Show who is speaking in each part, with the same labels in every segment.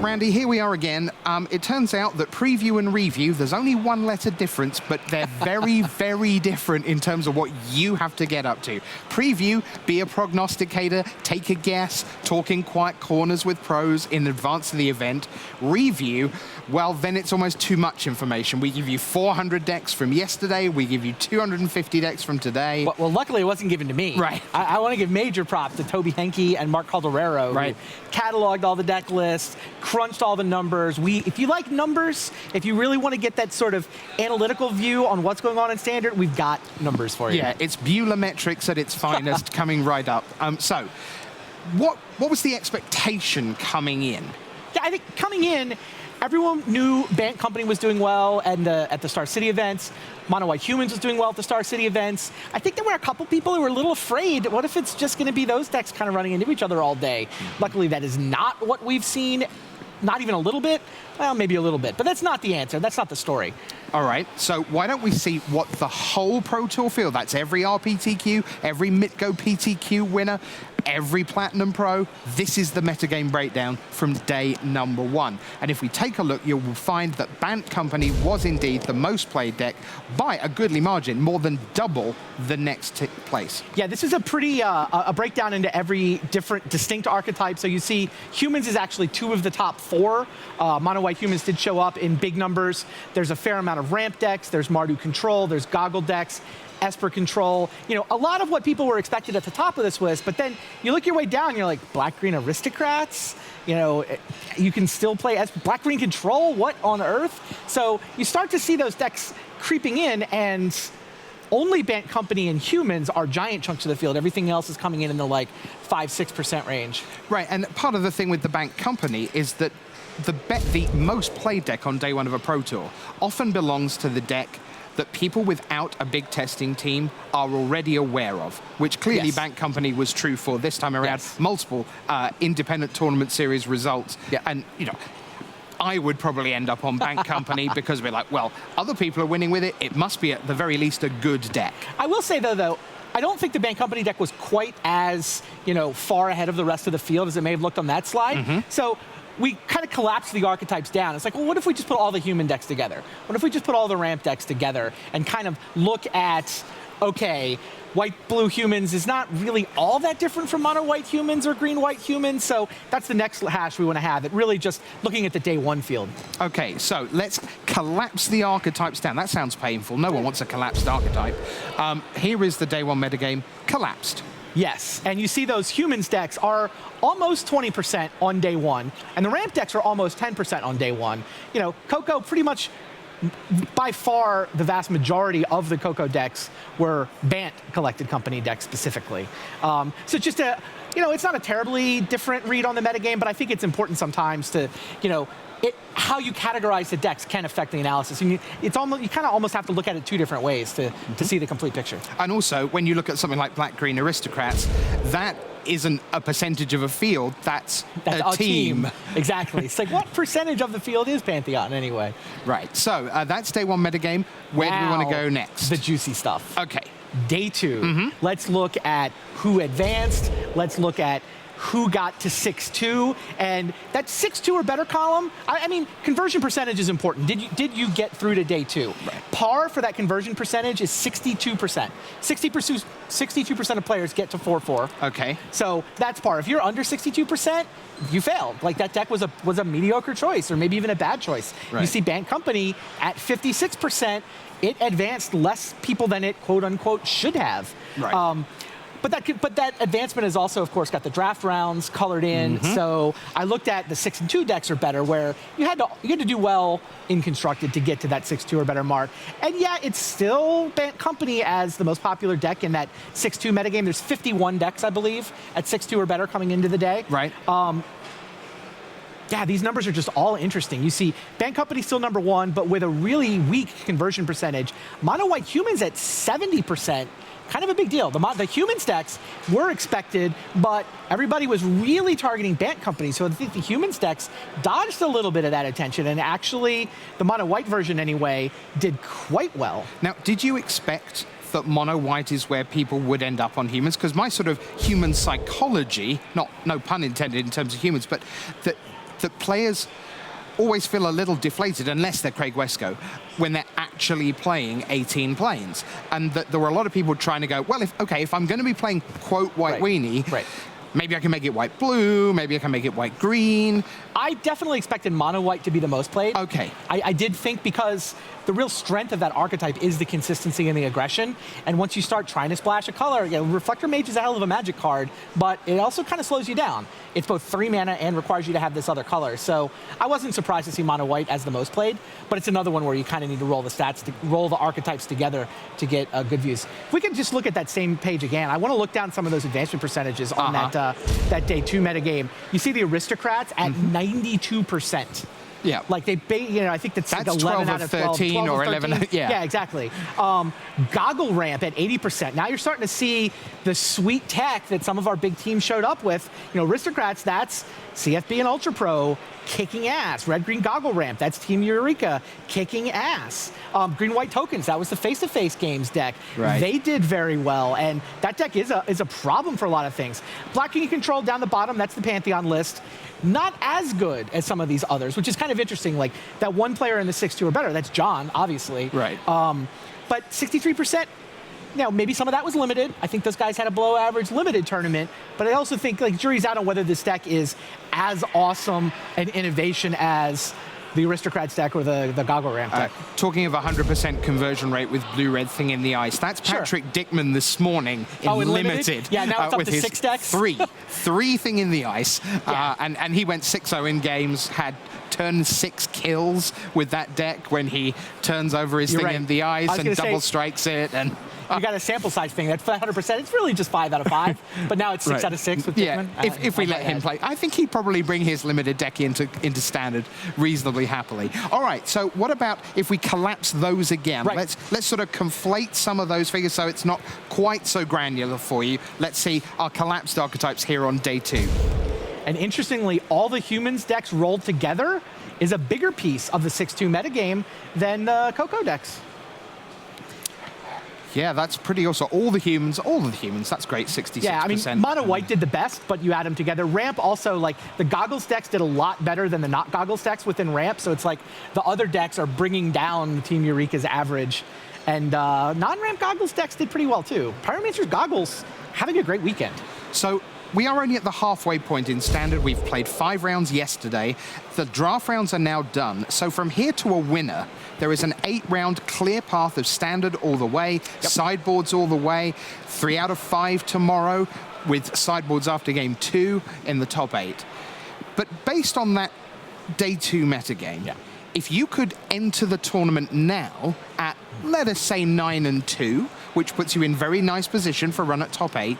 Speaker 1: Randy, here we are again. It turns out that preview and review, there's only one letter difference, but they're very, very different in terms of what you have to get up to. Preview, be a prognosticator, take a guess, talk in quiet corners with pros in advance of the event. Review, well, then it's almost too much information. We give you 400 decks from yesterday, we give you 250 decks from today.
Speaker 2: Well, luckily it wasn't given to me.
Speaker 1: Right.
Speaker 2: I want to give major props to Toby Henke and Mark Calderero,
Speaker 1: right,
Speaker 2: who cataloged all the deck lists, crunched all the numbers. If you like numbers, if you really want to get that sort of analytical view on what's going on in Standard, we've got numbers for you.
Speaker 1: Yeah, it's Buehler metrics at its finest coming right up. So, what was the expectation coming in?
Speaker 2: Yeah, I think coming in, everyone knew Bant Company was doing well at the Star City events. Mono White Humans was doing well at the Star City events. I think there were a couple people who were a little afraid. What if it's just going to be those decks kind of running into each other all day? Luckily, that is not what we've seen. Not even a little bit. Well, maybe a little bit. But that's not the answer. That's not the story.
Speaker 1: All right, so why don't we see what the whole Pro Tour field, that's every RPTQ, every Mitgo PTQ winner, every Platinum Pro, this is the metagame breakdown from day number 1. And if we take a look, you will find that Bant Company was indeed the most played deck by a goodly margin, more than double the next place.
Speaker 2: Yeah, this is a pretty, a breakdown into every different distinct archetype. So you see Humans is actually 2 of the top 4. Mono White Humans did show up in big numbers. There's a fair amount of ramp decks, there's Mardu Control, there's Goggle decks, Esper Control, you know, a lot of what people were expected at the top of this list, but then you look your way down, you're like, Black-Green Aristocrats? You know, you can still play Black-Green Control? What on earth? So you start to see those decks creeping in, and only Bant Company and Humans are giant chunks of the field. Everything else is coming in the like 5-6% range.
Speaker 1: Right, and part of the thing with the Bant Company is that the most played deck on day 1 of a Pro Tour often belongs to the deck that people without a big testing team are already aware of, which clearly
Speaker 2: Yes.
Speaker 1: Bant Company was true for this time around.
Speaker 2: Yes.
Speaker 1: Multiple independent tournament series results.
Speaker 2: Yeah.
Speaker 1: And, you know, I would probably end up on Bant Company because we're like, well, other people are winning with it. It must be at the very least a good deck.
Speaker 2: I will say, though, I don't think the Bant Company deck was quite as, you know, far ahead of the rest of the field as it may have looked on that slide. So we kind of collapsed the archetypes down. It's like, well, what if we just put all the human decks together? What if we just put all the ramp decks together and kind of look at, okay, white-blue humans is not really all that different from mono-white humans or green-white humans, so that's the next hash we want to have, it really just looking at the day 1 field.
Speaker 1: Okay, so let's collapse the archetypes down. That sounds painful. No one wants a collapsed archetype. Here is the day 1 metagame collapsed.
Speaker 2: Yes, and you see those humans decks are almost 20% on day 1, and the ramp decks are almost 10% on day 1. You know, Coco pretty much, by far, the vast majority of the Coco decks were Bant Collected Company decks specifically. So just a, you know, it's not a terribly different read on the metagame, but I think it's important sometimes to, you know, how you categorize the decks can affect the analysis. And you kind of almost have to look at it 2 different ways to see the complete picture.
Speaker 1: And also, when you look at something like Black-Green Aristocrats, that isn't a percentage of a field, that's a team.
Speaker 2: Exactly. It's like, what percentage of the field is Pantheon anyway?
Speaker 1: Right, so that's day 1 metagame. Where do we want to go next?
Speaker 2: The juicy stuff.
Speaker 1: Okay.
Speaker 2: Day 2, let's look at who advanced, let's look at who got to 6-2, and that 6-2 or better column, I mean, conversion percentage is important. Did you get through to day 2? Right. Par for that conversion percentage is 62%. 62% of players get to 4-4.
Speaker 1: Okay.
Speaker 2: So that's par. If you're under 62%, you failed. Like, that deck was a mediocre choice, or maybe even a bad choice.
Speaker 1: Right.
Speaker 2: You see Bant Company at 56%, it advanced less people than it, quote unquote, should have.
Speaker 1: Right.
Speaker 2: But that advancement has also, of course, got the draft rounds colored in. So I looked at the 6-2 decks are better, where you had to do well in constructed to get to that 6-2 or better mark. And yeah, it's still Bant Company as the most popular deck in that 6-2 metagame. There's 51 decks, I believe, at 6-2 or better coming into the day.
Speaker 1: Right.
Speaker 2: Yeah, these numbers are just all interesting. You see Bant Company still number 1, but with a really weak conversion percentage. Mono White Humans at 70%. Kind of a big deal. The Humans decks were expected, but everybody was really targeting Bant Company, so I think the Humans decks dodged a little bit of that attention, and actually, the mono-white version anyway, did quite well.
Speaker 1: Now, did you expect that mono-white is where people would end up on humans? Because my sort of human psychology, no pun intended in terms of humans, but that that players always feel a little deflated, unless they're Craig Wescoe, when they're actually playing 18 planes. And that there were a lot of people trying to go, well, if I'm going to be playing, quote, white weenie, maybe I can make it white-blue, maybe I can make it white-green.
Speaker 2: I definitely expected mono-white to be the most played.
Speaker 1: Okay.
Speaker 2: I did think because the real strength of that archetype is the consistency and the aggression. And once you start trying to splash a color, Reflector Mage is a hell of a Magic card, but it also kind of slows you down. It's both 3 mana and requires you to have this other color. So I wasn't surprised to see mono-white as the most played, but it's another one where you kind of need to roll the stats, roll the archetypes together to get good views. If we can just look at that same page again, I want to look down some of those advancement percentages on that day 2 metagame. You see the Aristocrats at 92%.
Speaker 1: Yeah.
Speaker 2: Like I think that's like 11
Speaker 1: 12
Speaker 2: out
Speaker 1: of
Speaker 2: of
Speaker 1: 13
Speaker 2: 12
Speaker 1: or
Speaker 2: 13.
Speaker 1: 11.
Speaker 2: Yeah, exactly. Goggle Ramp at 80%. Now you're starting to see the sweet tech that some of our big teams showed up with. Aristocrats, that's CFB and Ultra Pro kicking ass. Red-green Goggle Ramp, that's Team Eureka kicking ass. Green-white Tokens, that was the face-to-face games deck.
Speaker 1: Right.
Speaker 2: They did very well, and that deck is a problem for a lot of things. Black King Control down the bottom, that's the Pantheon list. Not as good as some of these others, which is kind of interesting. Like that one player in the 6-2 or better, that's John, obviously.
Speaker 1: Right.
Speaker 2: But 63%, maybe some of that was limited. I think those guys had a below average limited tournament, but I also think jury's out on whether this deck is as awesome an innovation as the Aristocrats deck or the Goggle Ramp deck.
Speaker 1: Talking of 100% conversion rate with blue-red Thing in the Ice, that's Patrick Dickman this morning in Limited.
Speaker 2: Yeah, now it's up
Speaker 1: with
Speaker 2: to
Speaker 1: his
Speaker 2: 6 decks.
Speaker 1: Three Thing in the Ice.
Speaker 2: Yeah.
Speaker 1: And he went 6-0 in games, had turn 6 kills with that deck when he turns over his Thing in the Ice and double strikes it. And
Speaker 2: you got a sample size thing. That's 100%. It's really just 5 out of 5. But now it's 6 out of 6 with Dickman.
Speaker 1: If we let him play, I think he'd probably bring his Limited deck into Standard reasonably happily. All right, so what about if we collapse those again?
Speaker 2: Right.
Speaker 1: Let's sort of conflate some of those figures so it's not quite so granular for you. Let's see our collapsed archetypes here on day 2.
Speaker 2: And interestingly, all the humans decks rolled together is a bigger piece of the 6-2 metagame than Coco decks.
Speaker 1: Yeah, that's pretty awesome. All the humans, that's great, 66%.
Speaker 2: Yeah, I mean, Mono White did the best, but you add them together. Ramp also, like, the Goggles decks did a lot better than the not Goggles decks within Ramp, so it's like the other decks are bringing down Team Eureka's average. And non-Ramp Goggles decks did pretty well, too. Pyromancer's Goggles having a great weekend.
Speaker 1: So we are only at the halfway point in Standard. We've played 5 rounds yesterday. The draft rounds are now done. So from here to a winner, there is an 8-round clear path of Standard all the way, sideboards all the way, 3 out of 5 tomorrow, with sideboards after game 2 in the top 8. But based on that day 2 metagame, if you could enter the tournament now at, let us say, 9-2, which puts you in very nice position for a run at top 8,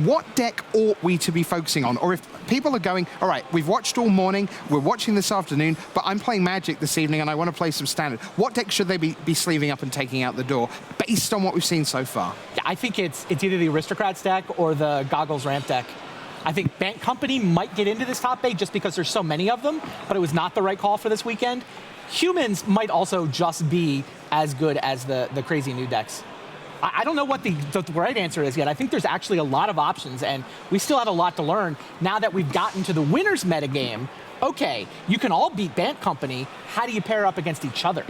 Speaker 1: what deck ought we to be focusing on? Or if people are going, all right, we've watched all morning, we're watching this afternoon, but I'm playing Magic this evening and I want to play some Standard, what deck should they be sleeving up and taking out the door based on what we've seen so far?
Speaker 2: Yeah, I think it's either the Aristocrats deck or the Goggles Ramp deck. I think Bank Company might get into this top 8 just because there's so many of them, but it was not the right call for this weekend. Humans might also just be as good as the crazy new decks. I don't know what the right answer is yet. I think there's actually a lot of options, and we still have a lot to learn now that we've gotten to the winners metagame. Okay, you can all beat Bank Company. How do you pair up against each other?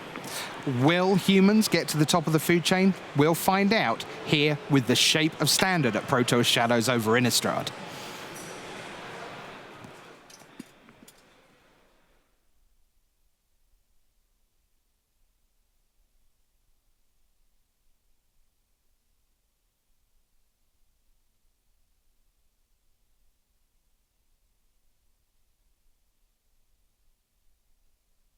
Speaker 1: Will humans get to the top of the food chain? We'll find out here with the Shape of Standard at Protoss Shadows over Innistrad.